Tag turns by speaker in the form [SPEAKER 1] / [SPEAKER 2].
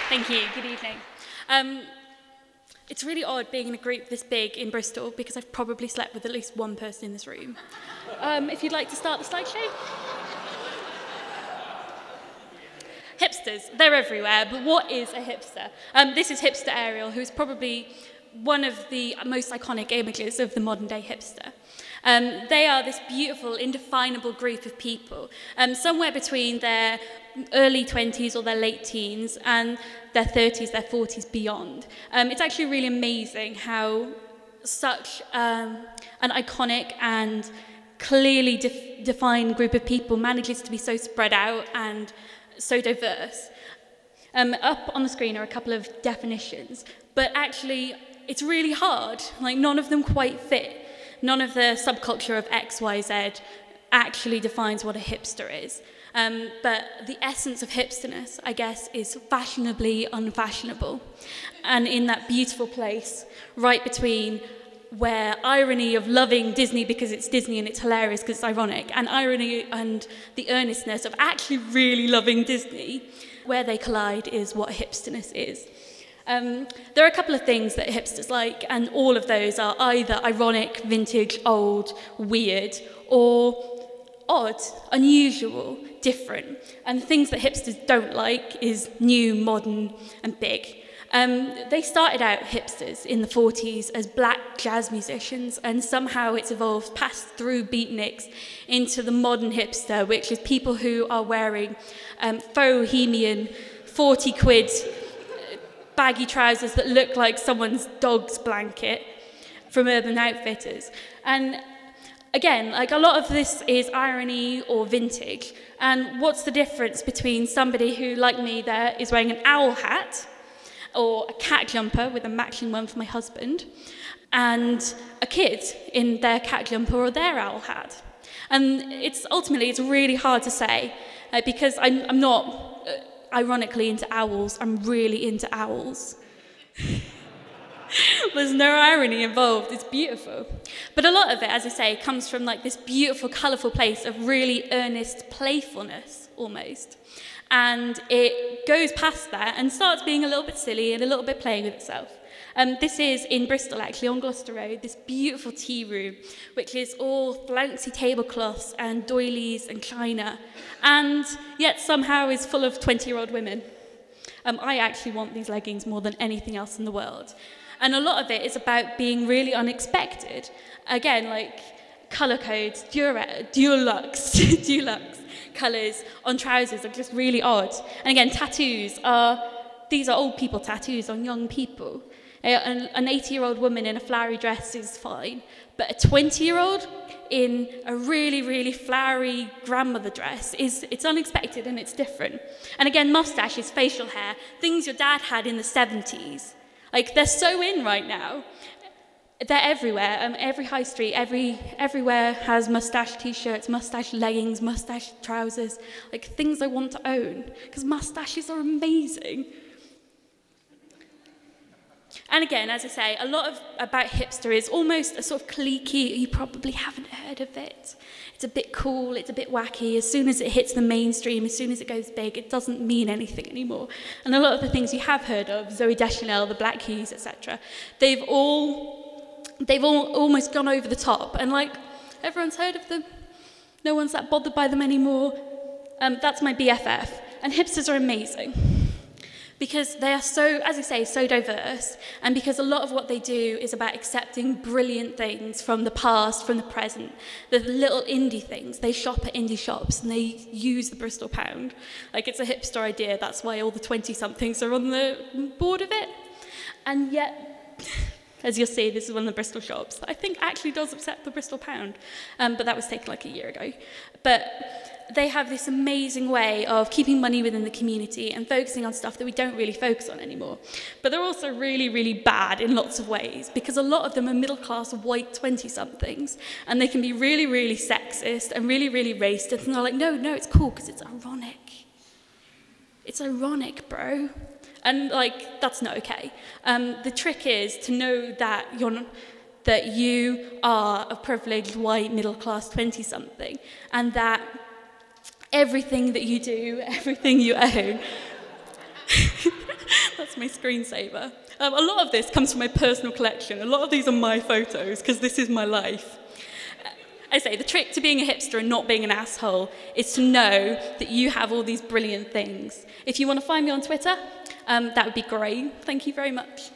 [SPEAKER 1] Thank you. Good evening. It's really odd being in a group this big in Bristol because I've probably slept with at least one person in this room. If you'd like to start the slideshow. Hipsters, they're everywhere, but what is a hipster? This is Hipster Ariel, who's probably one of the most iconic images of the modern day hipster. They are this beautiful, indefinable group of people, somewhere between their early 20s or their late teens and their 30s, their 40s, beyond. It's actually really amazing how such an iconic and clearly defined group of people manages to be so spread out and so diverse. Up on the screen are a couple of definitions, but actually it's really hard. Like, none of them quite fit. None of the subculture of X, Y, Z actually defines what a hipster is. But the essence of hipsterness, I guess, is fashionably unfashionable. And in that beautiful place, right between where irony of loving Disney because it's Disney and it's hilarious because it's ironic, and irony and the earnestness of actually really loving Disney, where they collide is what hipsterness is. There are a couple of things that hipsters like, and all of those are either ironic, vintage, old, weird, or odd, unusual, different. And the things that hipsters don't like is new, modern, and big. They started out hipsters in the 40s as black jazz musicians, and somehow it's evolved past through beatniks into the modern hipster, which is people who are wearing faux bohemian 40 quid baggy trousers that look like someone's dog's blanket from Urban Outfitters. And again, like, a lot of this is irony or vintage. And what's the difference between somebody who, like me there, is wearing an owl hat or a cat jumper with a matching one for my husband, and a kid in their cat jumper or their owl hat? And ultimately it's really hard to say, because I'm not ironically into owls, I'm really into owls. There's no irony involved, it's beautiful. But a lot of it, as I say, comes from like this beautiful, colourful place of really earnest playfulness, almost. And it goes past that and starts being a little bit silly and a little bit playing with itself. This is in Bristol, actually, on Gloucester Road, this beautiful tea room, which is all flouncy tablecloths and doilies and china, and yet somehow is full of 20-year-old women. I actually want these leggings more than anything else in the world. And a lot of it is about being really unexpected. Again, like colour codes, Dulux colours on trousers are just really odd. And again, these are old people tattoos on young people. An 80-year-old woman in a flowery dress is fine, but a 20-year-old in a really, really flowery grandmother dress it's unexpected and it's different. And again, moustaches, facial hair, things your dad had in the 70s. Like, they're so in right now. They're everywhere. Every high street, everywhere has moustache t-shirts, moustache leggings, moustache trousers, like things I want to own, because moustaches are amazing. And again, as I say, a lot about hipster is almost a sort of cliquey, you probably haven't heard of it. It's a bit cool, it's a bit wacky. As soon as it hits the mainstream, as soon as it goes big, it doesn't mean anything anymore. And a lot of the things you have heard of, Zooey Deschanel, the Black Keys, etc., they've all almost gone over the top. And like, everyone's heard of them. No one's that bothered by them anymore. That's my BFF. And hipsters are amazing, because they are so, as I say, so diverse, and because a lot of what they do is about accepting brilliant things from the past, from the present, the little indie things. They shop at indie shops and they use the Bristol pound. Like, it's a hipster idea, that's why all the 20-somethings are on the board of it. And yet, as you'll see, this is one of the Bristol shops that I think actually does accept the Bristol pound, but that was taken like a year ago. But they have this amazing way of keeping money within the community and focusing on stuff that we don't really focus on anymore. But they're also really, really bad in lots of ways, because a lot of them are middle-class white 20-somethings, and they can be really, really sexist and really, really racist, and they're like, no, it's cool because it's ironic. It's ironic, bro. And like, that's not okay. The trick is to know that you are a privileged white middle-class 20-something, and that everything that you do, everything you own, It's my screensaver. A lot of this comes from my personal collection. A lot of these are my photos, because this is my life. I say, the trick to being a hipster and not being an asshole is to know that you have all these brilliant things. If you want to find me on Twitter, that would be great. Thank you very much.